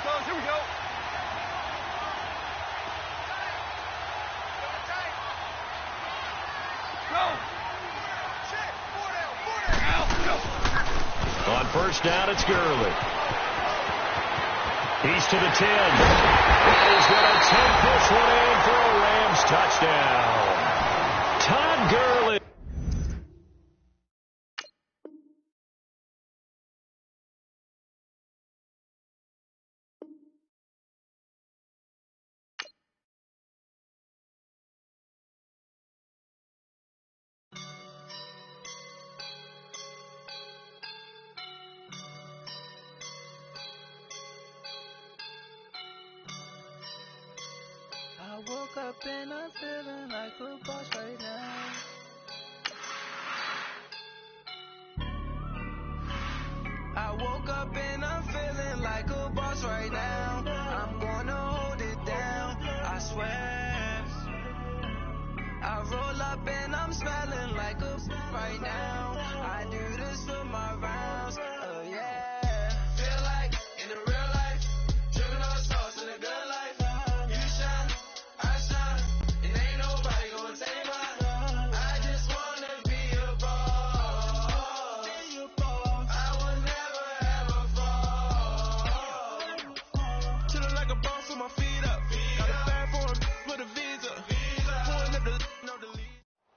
fellas. Here we go. Go. On first down, it's Gurley. He's to the 10. And he's going to take this one in for a Rams touchdown. Todd Gurley. I woke up and I'm feeling like a boss right now. I woke up and I'm feeling like a boss right now. I'm gonna hold it down, I swear. I roll up and I'm smelling like a right now. I do this for my rounds, oh yeah. Feel like in the real life, dripping on sauce in a good life.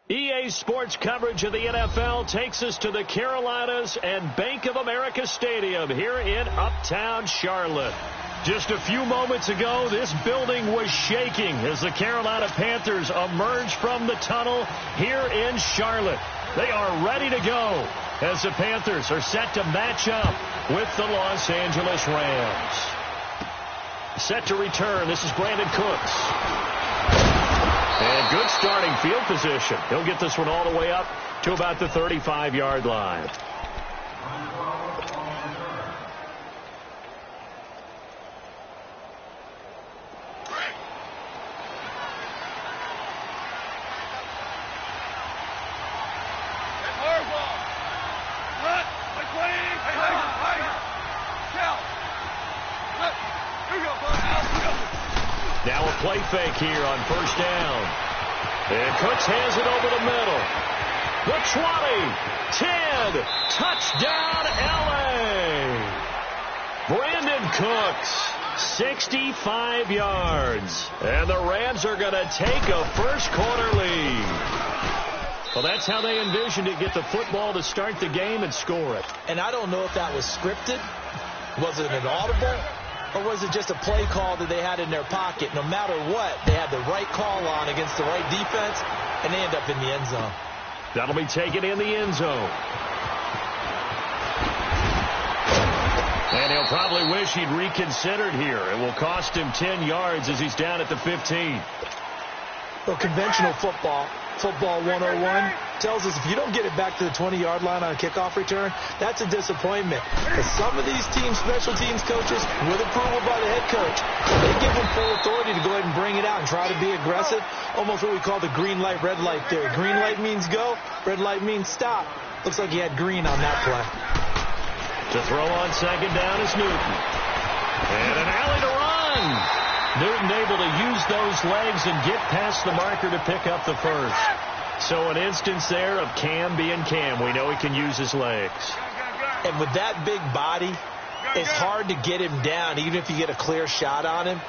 EA Sports coverage of the NFL takes us to the Carolinas and Bank of America Stadium here in Uptown Charlotte. Just a few moments ago, this building was shaking as the Carolina Panthers emerged from the tunnel here in Charlotte. They are ready to go as the Panthers are set to match up with the Los Angeles Rams. Set to return, this is Brandon Cooks. And good starting field position. He'll get this one all the way up to about the 35-yard line. Now a play fake here on first down. And Cooks hands it over the middle. The 20, 10, touchdown L.A. Brandon Cooks, 65 yards. And the Rams are going to take a first-quarter lead. Well, that's how they envisioned it, get the football to start the game and score it. And I don't know if that was scripted. Was it an audible? Or was it just a play call that they had in their pocket? No matter what, they had the right call on against the right defense, and they end up in the end zone. That'll be taken in the end zone. And he'll probably wish he'd reconsidered here. It will cost him 10 yards as he's down at the 15. Well, conventional football 101, tells us if you don't get it back to the 20-yard line on a kickoff return, that's a disappointment. But some of these teams, special teams coaches, with approval by the head coach, they give them full authority to go ahead and bring it out and try to be aggressive, almost what we call the green light, red light theory. Green light means go, red light means stop. Looks like he had green on that play. To throw on second down is Newton. And an alley to run. Newton able to use those legs and get past the marker to pick up the first. So an instance there of Cam being Cam. We know he can use his legs. And with that big body, it's hard to get him down, even if you get a clear shot on him.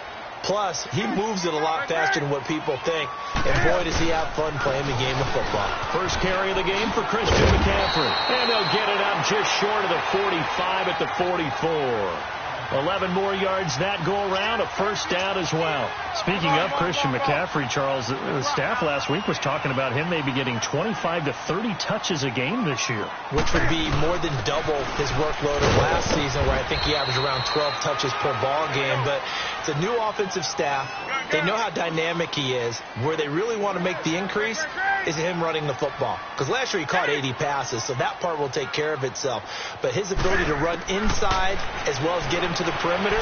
Plus, he moves it a lot faster than what people think. And boy, does he have fun playing the game of football. First carry of the game for Christian McCaffrey. And they'll get it up just short of the 45 at the 44. 11 more yards that go around, a first down as well. Speaking of Christian McCaffrey, Charles, the staff last week was talking about him maybe getting 25 to 30 touches a game this year. Which would be more than double his workload of last season, where I think he averaged around 12 touches per ball game. But it's a new offensive staff. They know how dynamic he is. Where they really want to make the increase is him running the football. Because last year he caught 80 passes, so that part will take care of itself. But his ability to run inside as well as get him to the perimeter,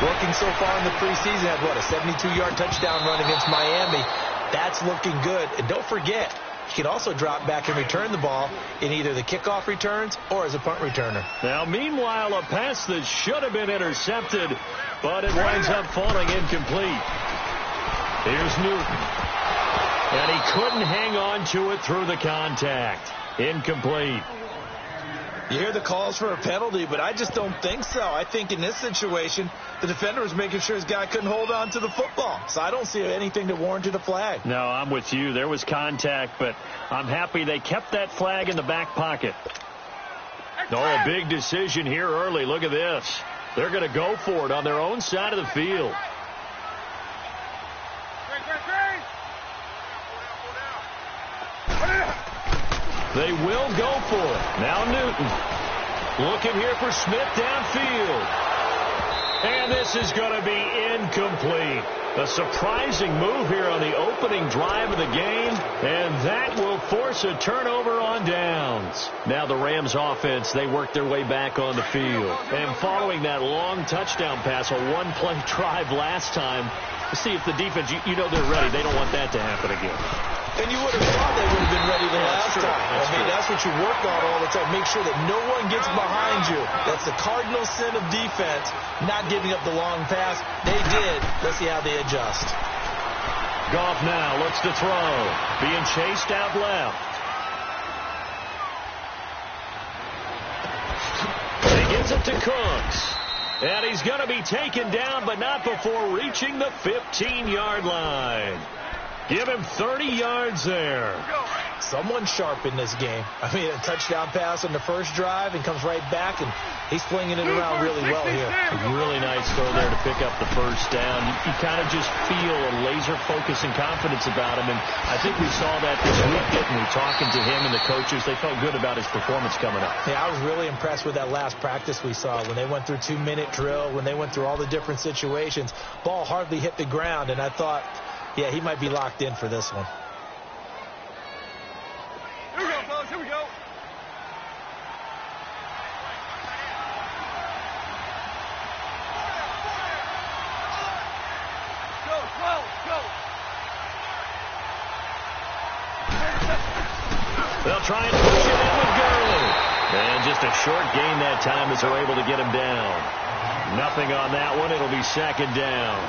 working so far in the preseason, had what, a 72-yard touchdown run against Miami. That's looking good. And don't forget, he can also drop back and return the ball in either the kickoff returns or as a punt returner. Now, meanwhile, a pass that should have been intercepted, but it winds up falling incomplete. Here's Newton. And he couldn't hang on to it through the contact. Incomplete. You hear the calls for a penalty, but I just don't think so. I think in this situation, the defender was making sure his guy couldn't hold on to the football. So I don't see anything that warranted a flag. No, I'm with you. There was contact, but I'm happy they kept that flag in the back pocket. Oh, a big decision here early. Look at this. They're going to go for it on their own side of the field. They will go for it. Now Newton looking here for Smith downfield. And this is going to be incomplete. A surprising move here on the opening drive of the game, and that will force a turnover on downs. Now the Rams offense, they work their way back on the field. And following that long touchdown pass, a one-play drive last time, to see if the defense, you know they're ready. They don't want that to happen again. And you would have thought they would have been ready the last time. That's what you work on all the time. Make sure that no one gets behind you. That's the cardinal sin of defense, not giving up the long pass. They did. Let's see how they adjust. Goff now looks to throw. Being chased out left. He gets it to Cooks. And he's going to be taken down, but not before reaching the 15-yard line. Give him 30 yards there. Someone sharp in this game. I mean, a touchdown pass on the first drive and comes right back, and he's flinging it around really well here. A really nice throw there to pick up the first down. You kind of just feel a laser focus and confidence about him, and I think we saw that this week, didn't we? Talking to him and the coaches, they felt good about his performance coming up. Yeah, I was really impressed with that last practice we saw when they went through 2-minute drill, when they went through all the different situations. Ball hardly hit the ground, and I thought, yeah, he might be locked in for this one. Here we go, fellas. Here we go. Go, 12, go. They'll try and push it in with Gurley. And just a short gain that time as they're able to get him down. Nothing on that one. It'll be second down.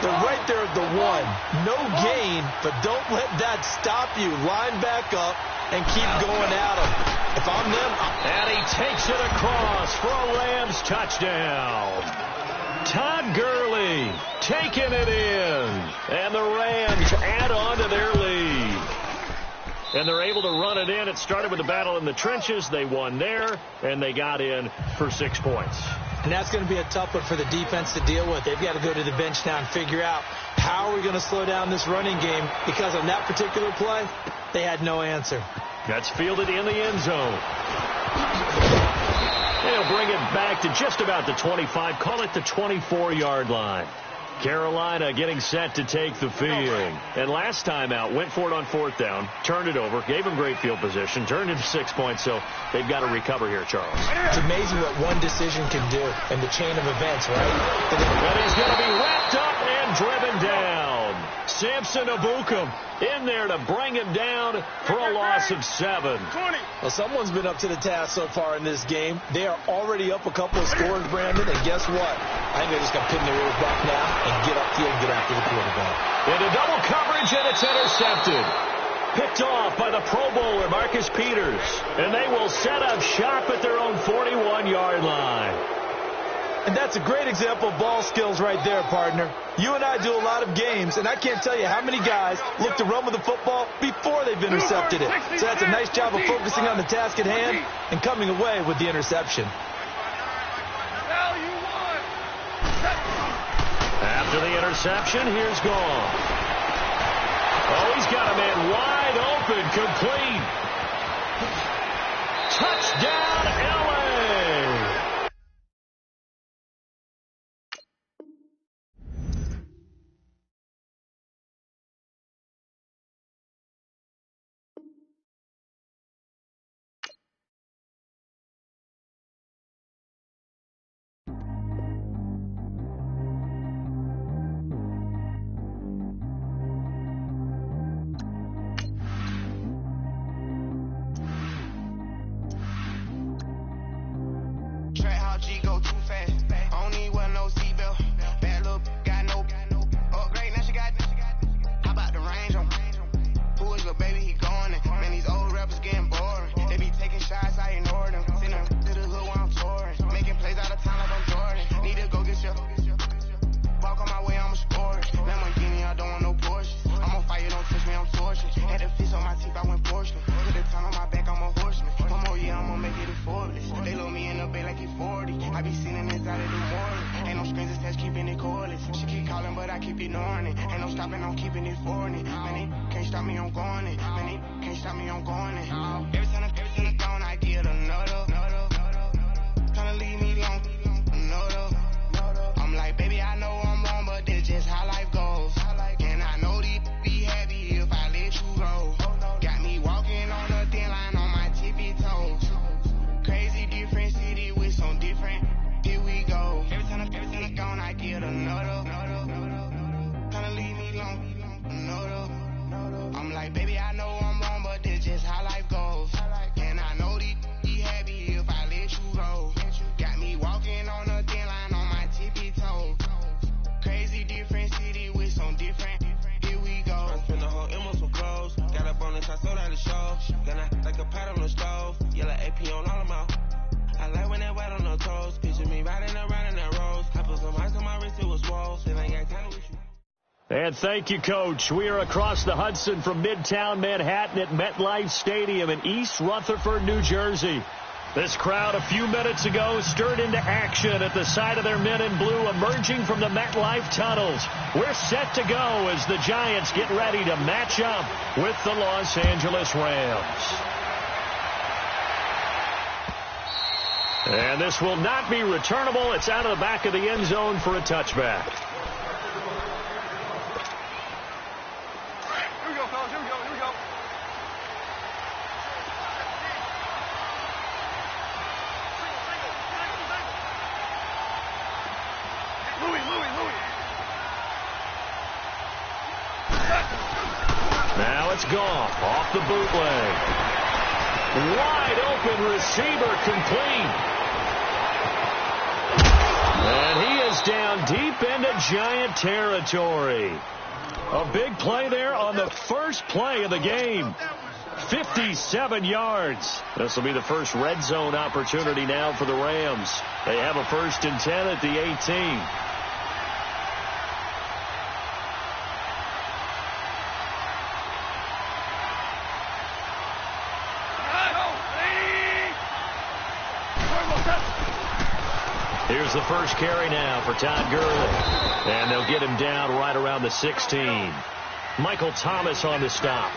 They're right there at the one. No gain, but don't let that stop you. Line back up and keep going at them. If I'm them, and he takes it across for a Rams touchdown. Todd Gurley taking it in. And the Rams add on to their lead. And they're able to run it in. It started with the battle in the trenches. They won there, and they got in for 6 points. And that's going to be a tough one for the defense to deal with. They've got to go to the bench now and figure out how are we going to slow down this running game, because on that particular play, they had no answer. That's fielded in the end zone. They'll bring it back to just about the 25, call it the 24-yard line. Carolina getting set to take the field. And last time out, went for it on fourth down, turned it over, gave him great field position, turned into 6 points, so they've got to recover here, Charles. It's amazing what one decision can do in the chain of events, right? And he's going to be wrapped up and driven down. Samson Abukum in there to bring him down for a loss of 7. Well, someone's been up to the task so far in this game. They are already up a couple of scores, Brandon, and guess what? I think they're just going to pin their ears back now and get upfield and get after the quarterback. Into double coverage, and it's intercepted. Picked off by the Pro Bowler, Marcus Peters. And they will set up shop at their own 41-yard line. And that's a great example of ball skills right there, partner. You and I do a lot of games, and I can't tell you how many guys look to run with the football before they've intercepted it. So that's a nice job of focusing on the task at hand and coming away with the interception. After the interception, here's Goff. Oh, he's got a man wide open, complete. Touchdown, LA. keep ignoring it. Ain't no stopping, I'm keeping it foreign it. Man, they can't stop me, I'm going it. Man, they can't stop me, I'm going it. Every time I'm gone, I get another. Tryna leave me alone, another. I'm like, baby, I know I'm wrong, but this just how life goes. And I know these be happy if I let you go. Got me walking on a thin line on my tippy toes. Crazy different city with some different. Here we go. Every time I'm gone, I get another. Tryna leave me alone, another. I'm like, baby, I know I'm wrong, but this just how life goes. And I know these be happy if I let you go. Got me walking on a thin line on my tippy toes. Crazy different city with some different. Here we go. I spent the whole M on some clothes. Got up on this, I sold out the show. Gonna like a pot on the stove. Yellow AP on all of my. I like when that white on the toes. Picture me riding around in that rose. I put some ice on my wrist, it was swole. Still ain't got time to wish you. And thank you, Coach. We are across the Hudson from Midtown Manhattan at MetLife Stadium in East Rutherford, New Jersey. This crowd a few minutes ago stirred into action at the side of their men in blue emerging from the MetLife tunnels. We're set to go as the Giants get ready to match up with the Los Angeles Rams. And this will not be returnable. It's out of the back of the end zone for a touchback. Here we go, fellas. Here we go. Here we go. Louis. Now it's Goff off the bootleg. Wide open receiver complete. And he is down deep into Giant territory. A big play there on the first play of the game. 57 yards. This will be the first red zone opportunity now for the Rams. They have a 1st and 10 at the 18. Here's the first carry now for Todd Gurley. And they'll get him down right around the 16. Michael Thomas on the stop.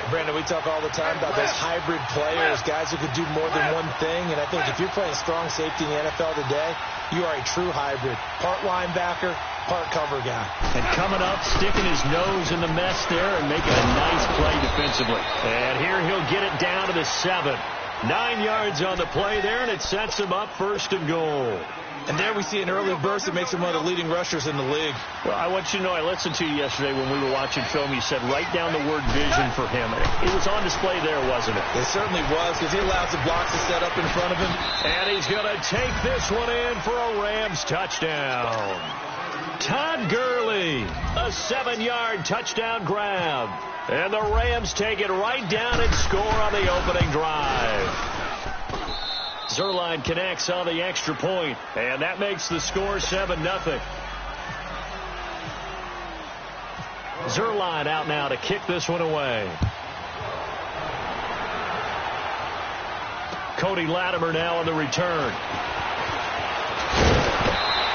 Brandon, we talk all the time about those hybrid players, guys who could do more than one thing. And I think if you're playing strong safety in the NFL today, you are a true hybrid. Part linebacker, part cover guy. And coming up, sticking his nose in the mess there and making a nice play defensively. And here he'll get it down to the 7. 9 yards on the play there, and it sets him up 1st and goal. And there we see an early burst that makes him one of the leading rushers in the league. Well, I want you to know, I listened to you yesterday when we were watching film. You said write down the word vision for him. It was on display there, wasn't it? It certainly was, because he allows the blocks to set up in front of him. And he's going to take this one in for a Rams touchdown. Todd Gurley, a 7-yard touchdown grab. And the Rams take it right down and score on the opening drive. Zerline connects on the extra point, and that makes the score 7-0. Zerline out now to kick this one away. Cody Latimer now on the return.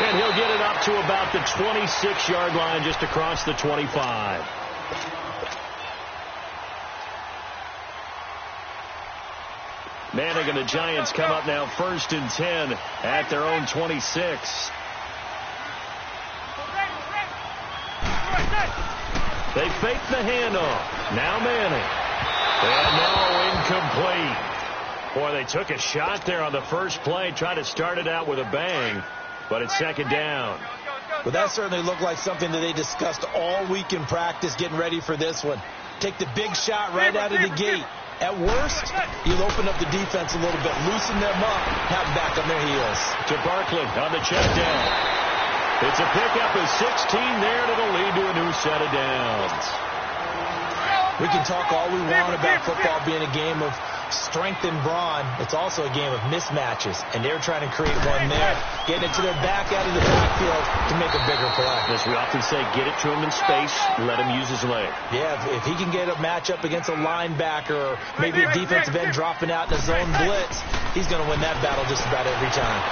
And he'll get it up to about the 26-yard line, just across the 25. Manning and the Giants come up now 1st and 10 at their own 26. They fake the handoff. Now Manning. And now incomplete. Boy, they took a shot there on the first play. Tried to start it out with a bang, but it's 2nd down. Well, that certainly looked like something that they discussed all week in practice getting ready for this one. Take the big shot right out of the gate. At worst, you'll open up the defense a little bit, loosen them up, have them back on their heels. To Barkley on the check down. It's a pickup of 16 there that'll lead to a new set of downs. We can talk all we want about football being a game of strength and brawn. It's also a game of mismatches, and they're trying to create one there, getting it to their back out of the backfield to make a bigger play. As we often say, get it to him in space, let him use his leg. Yeah, if he can get a matchup against a linebacker or maybe a defensive end dropping out in a zone blitz, he's going to win that battle just about every time.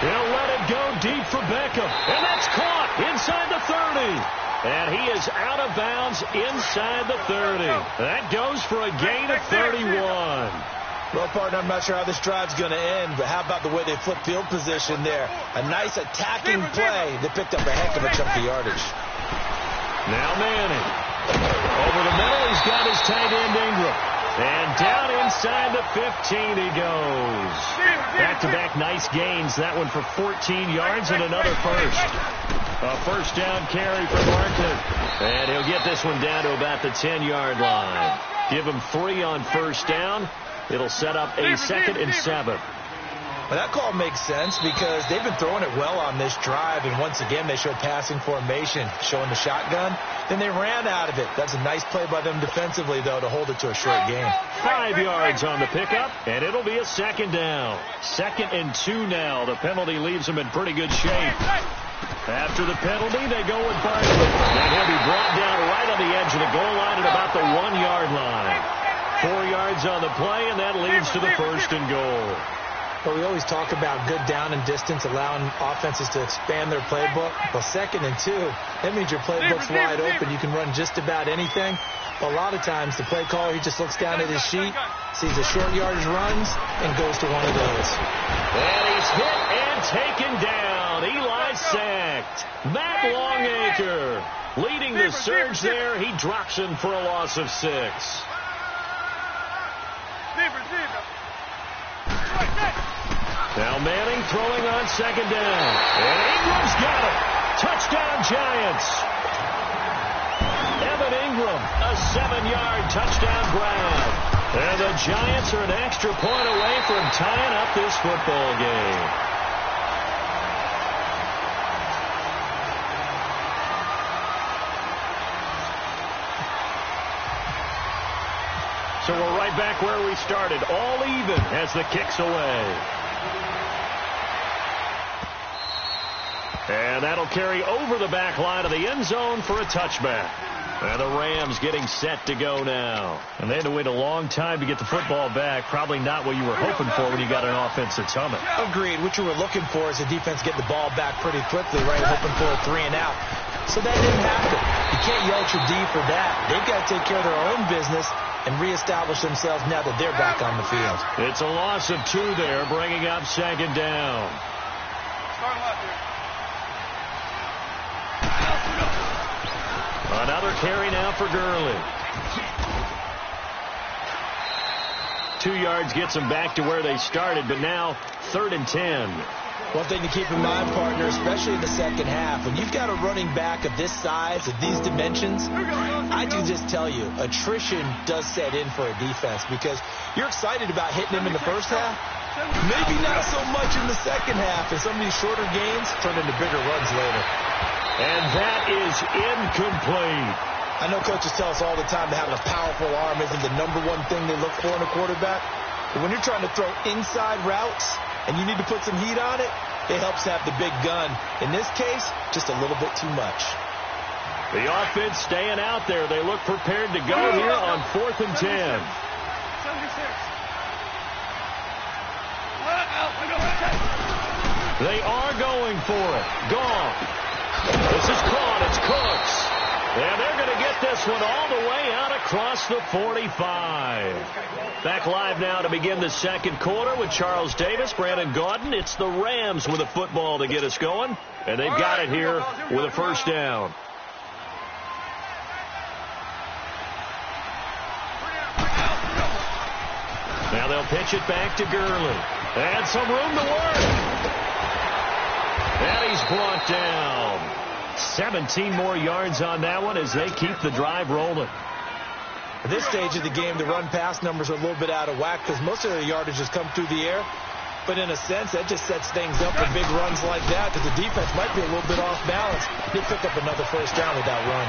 He'll let it go deep for Beckham, and that's caught inside the 30. And he is out of bounds inside the 30. That goes for a gain of 31. Well, partner, I'm not sure how this drive's going to end, but how about the way they flip field position there? A nice attacking play. They picked up a heck of a chunk of yardage. Now Manning. Over the middle, he's got his tight end Ingram. And down inside the 15 he goes. Back-to-back nice gains. That one for 14 yards and another first. A first down carry for Martin. And he'll get this one down to about the 10-yard line. Give him 3 on first down. It'll set up a 2nd and 7. Well, that call makes sense because they've been throwing it well on this drive, and once again they show passing formation, showing the shotgun. Then they ran out of it. That's a nice play by them defensively, though, to hold it to a short gain. 5 yards on the pickup, and it'll be a 2nd down. 2nd and 2 now. The penalty leaves them in pretty good shape. After the penalty, they go with Barkley. And he'll be brought down right on the edge of the goal line at about the 1-yard line. 4 yards on the play, and that leads to the 1st and goal. Well, we always talk about good down and distance, allowing offenses to expand their playbook. Well, 2nd and 2, that means your playbook's wide open. You can run just about anything. But a lot of times, the play caller, he just looks down at his sheet, sees the short yardage runs, and goes to one of those. And he's hit and taken down. Eli sacked. Matt Longacre leading the surge there. He drops him for a loss of 6. Now Manning throwing on 2nd down. And Ingram's got it. Touchdown Giants. Evan Ingram, a 7-yard touchdown grab. And the Giants are an extra point away from tying up this football game. So we're right back where we started, all even as the kick's away. And that'll carry over the back line of the end zone for a touchback. And the Rams getting set to go now. And they had to wait a long time to get the football back. Probably not what you were hoping for when you got an offense that's humming. Agreed. What you were looking for is the defense get the ball back pretty quickly, right? Hoping for a 3 and out. So that didn't happen. You can't yell at your D for that. They've got to take care of their own business and reestablish themselves now that they're back on the field. It's a loss of 2 there, bringing up 2nd down. Another carry now for Gurley. 2 yards gets them back to where they started, but now 3rd and 10. One thing to keep in mind, partner, especially in the second half, when you've got a running back of this size, of these dimensions, I can just tell you, attrition does set in for a defense because you're excited about hitting him in the first half. Maybe not so much in the second half, and some of these shorter gains turn into bigger runs later. And that is incomplete. I know coaches tell us all the time that having a powerful arm isn't the #1 thing they look for in a quarterback. But when you're trying to throw inside routes and you need to put some heat on it, it helps to have the big gun. In this case, just a little bit too much. The offense staying out there. They look prepared to go here on 4th and 10. They are going for it. Gone. This is caught. It's Cooks. And they're going to get this one all the way out across the 45. Back live now to begin the second quarter with Charles Davis, Brandon Gaudin. It's the Rams with a football to get us going. And they've got it here with a first down. Now they'll pitch it back to Gurley. And some room to work. And he's brought down. 17 more yards on that one as they keep the drive rolling. At this stage of the game, the run-pass numbers are a little bit out of whack because most of their yardage has come through the air. But in a sense, that just sets things up for big runs like that because the defense might be a little bit off balance. They pick up another first down with that run.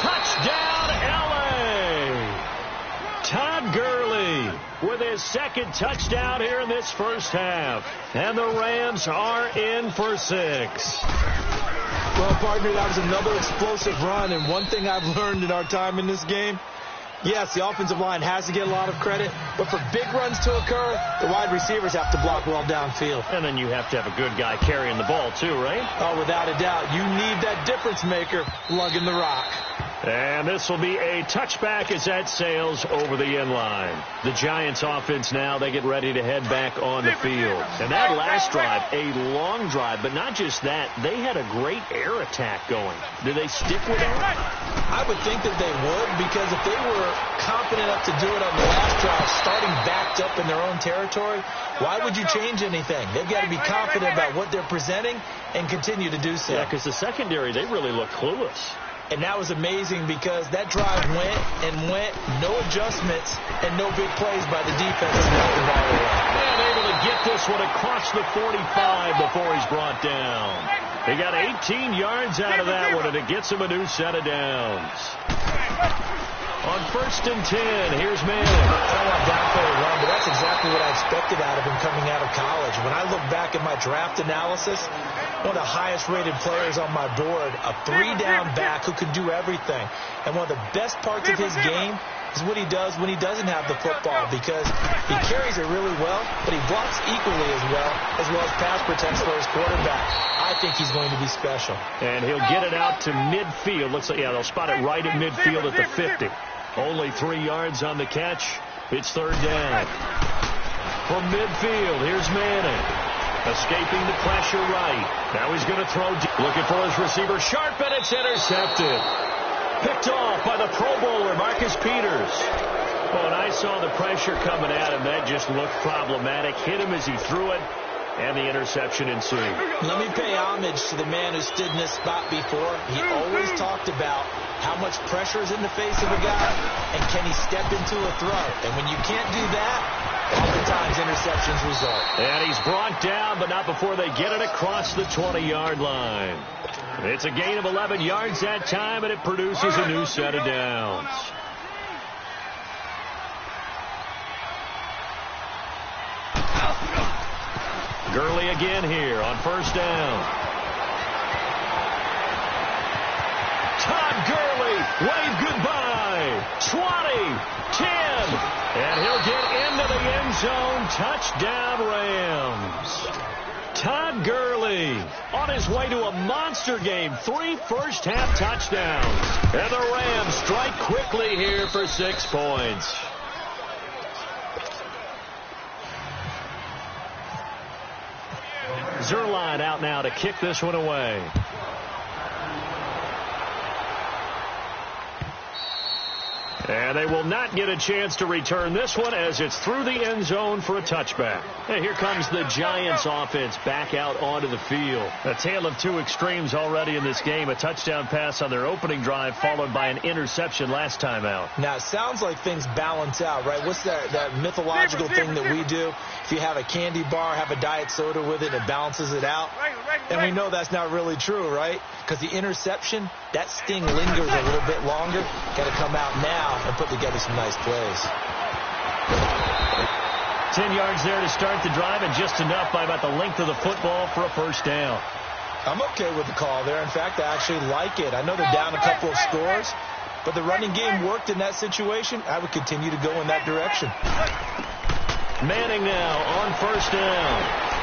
Touchdown, L.A. Todd Gurley with his second touchdown here in this first half. And the Rams are in for 6. Well, partner, that was another explosive run. And one thing I've learned in our time in this game, Yes, the offensive line has to get a lot of credit, but for big runs to occur, the wide receivers have to block well downfield. And then you have to have a good guy carrying the ball too, right? Oh, without a doubt. You need that difference maker lugging the rock. And this will be a touchback as that sails over the end line. The Giants offense now, they get ready to head back on the field. And that last drive, a long drive, but not just that, they had a great air attack going. Do they stick with it? I would think that they would, because if they were confident enough to do it on the last drive, starting backed up in their own territory, why would you change anything? They've got to be confident about what they're presenting and continue to do so. Yeah, because the secondary, they really look clueless. And that was amazing because that drive went and went, no adjustments and no big plays by the defense to knock the ball away. And able to get this one across the 45 before he's brought down. They got 18 yards out of that one, and it gets him a new set of downs. On 1st and 10, here's Manning. I don't want downfield run, but that's exactly what I expected out of him coming out of college. When I look back at my draft analysis, one of the highest-rated players on my board, a 3-down back who can do everything. And one of the best parts of his game is what he does when he doesn't have the football, because he carries it really well, but he blocks equally as well as pass protects for his quarterback. I think he's going to be special. And he'll get it out to midfield. Looks like, yeah, they'll spot it right at midfield at the 50. Only 3 yards on the catch. It's 3rd down. From midfield, here's Manning. Escaping the pressure right. Now he's going to throw deep. Looking for his receiver. Sharp, and it's intercepted. Picked off by the Pro Bowler, Marcus Peters. Oh, and I saw the pressure coming at him. That just looked problematic. Hit him as he threw it, and the interception ensued. Let me pay homage to the man who stood in this spot before. He always talked about how much pressure is in the face of a guy, and can he step into a throw. And when you can't do that, oftentimes interceptions result. And he's brought down, but not before they get it across the 20-yard line. It's a gain of 11 yards that time, and it produces a new set of downs. Gurley again here on 1st down. Todd Gurley, wave goodbye. 20, 10, and he'll get into the end zone. Touchdown, Rams. Todd Gurley on his way to a monster game. 3 first-half touchdowns. And the Rams strike quickly here for 6 points. Zerline out now to kick this one away. And they will not get a chance to return this one as it's through the end zone for a touchback. And here comes the Giants offense back out onto the field. A tale of two extremes already in this game. A touchdown pass on their opening drive followed by an interception last time out. Now, it sounds like things balance out, right? What's that mythological thing that we do? If you have a candy bar, have a diet soda with it, it balances it out. And we know that's not really true, right? Because the interception, that sting lingers a little bit longer. Got to come out now and put together some nice plays. 10 yards there to start the drive, and just enough by about the length of the football for a first down. I'm okay with the call there. In fact, I actually like it. I know they're down a couple of scores, but the running game worked in that situation. I would continue to go in that direction. Manning now on first down.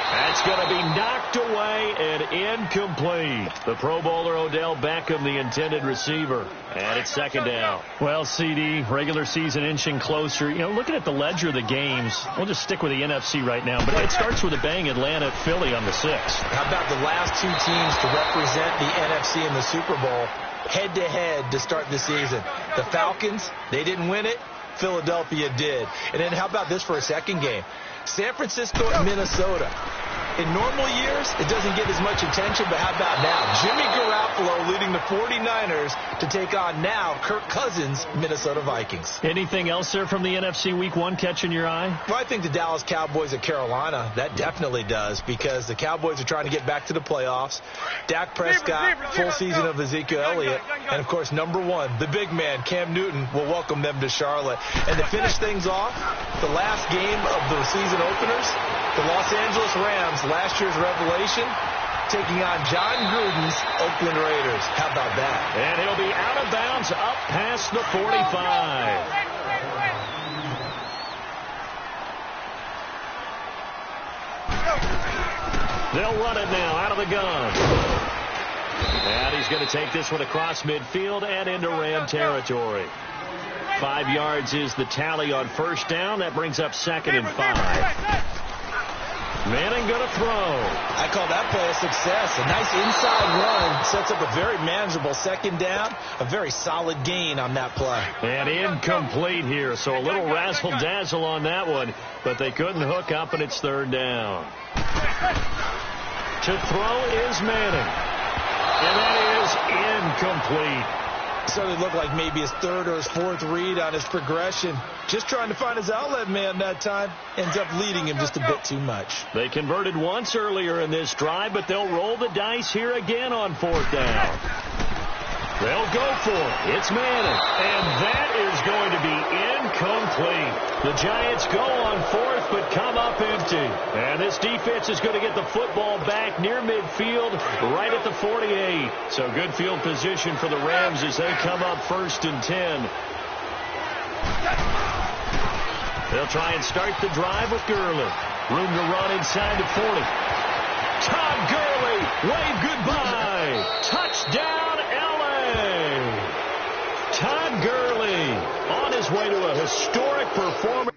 That's going to be knocked away and incomplete. The Pro Bowler Odell Beckham, the intended receiver. And it's 2nd down. Well, CD, regular season inching closer. You know, looking at the ledger of the games, we'll just stick with the NFC right now. But it starts with a bang, Atlanta, Philly on the 6th. How about the last 2 teams to represent the NFC in the Super Bowl head-to-head to start the season? The Falcons, they didn't win it. Philadelphia did. And then how about this for a second game? San Francisco and Minnesota. In normal years, it doesn't get as much attention, but how about now? Jimmy Garoppolo leading the 49ers to take on now Kirk Cousins' Minnesota Vikings. Anything else there from the NFC Week 1 catching your eye? Well, I think the Dallas Cowboys at Carolina, that definitely does, because the Cowboys are trying to get back to the playoffs. Dak Prescott, full season of Ezekiel Elliott, and, of course, number 1, the big man, Cam Newton, will welcome them to Charlotte. And to finish things off, the last game of the season openers, the Los Angeles Rams, last year's revelation, taking on John Gruden's Oakland Raiders. How about that? And he'll be out of bounds up past the 45. They'll run it now out of the gun. And he's going to take this one across midfield and into Ram territory. 5 yards is the tally on first down. That brings up 2nd and 5. Manning going to throw. I call that play a success. A nice inside run sets up a very manageable 2nd down. A very solid gain on that play. And incomplete here. So a little razzle-dazzle on that one. But they couldn't hook up, and it's 3rd down. To throw is Manning. And that is incomplete. Certainly looked like maybe his 3rd or his 4th read on his progression. Just trying to find his outlet man that time. Ends up leading him just a bit too much. They converted once earlier in this drive, but they'll roll the dice here again on 4th down. They'll go for it. It's Manning. And that is going to be incomplete. The Giants go on 4th, but come up empty. And this defense is going to get the football back near midfield, right at the 48. So good field position for the Rams as they come up 1st and 10. They'll try and start the drive with Gurley. Room to run inside the 40. Todd Gurley, wave goodbye. Touchdown, L.A. Todd Gurley on his way to a historic performance.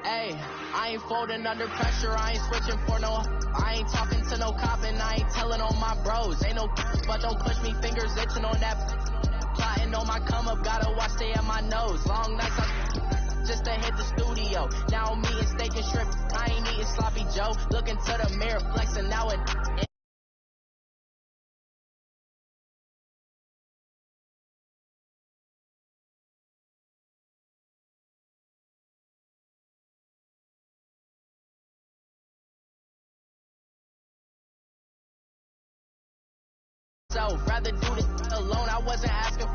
Hey, I ain't folding under pressure, I ain't switching for no, I ain't talking to no cop and I ain't telling on my bros, ain't no, but don't push me, fingers itching on that, plotting on my come up, gotta watch stay at my nose, long nights just to hit the studio, now I'm eating steak and shrimp, I ain't eating sloppy Joe, looking to the mirror, flexing now it. Rather do this alone, I wasn't asking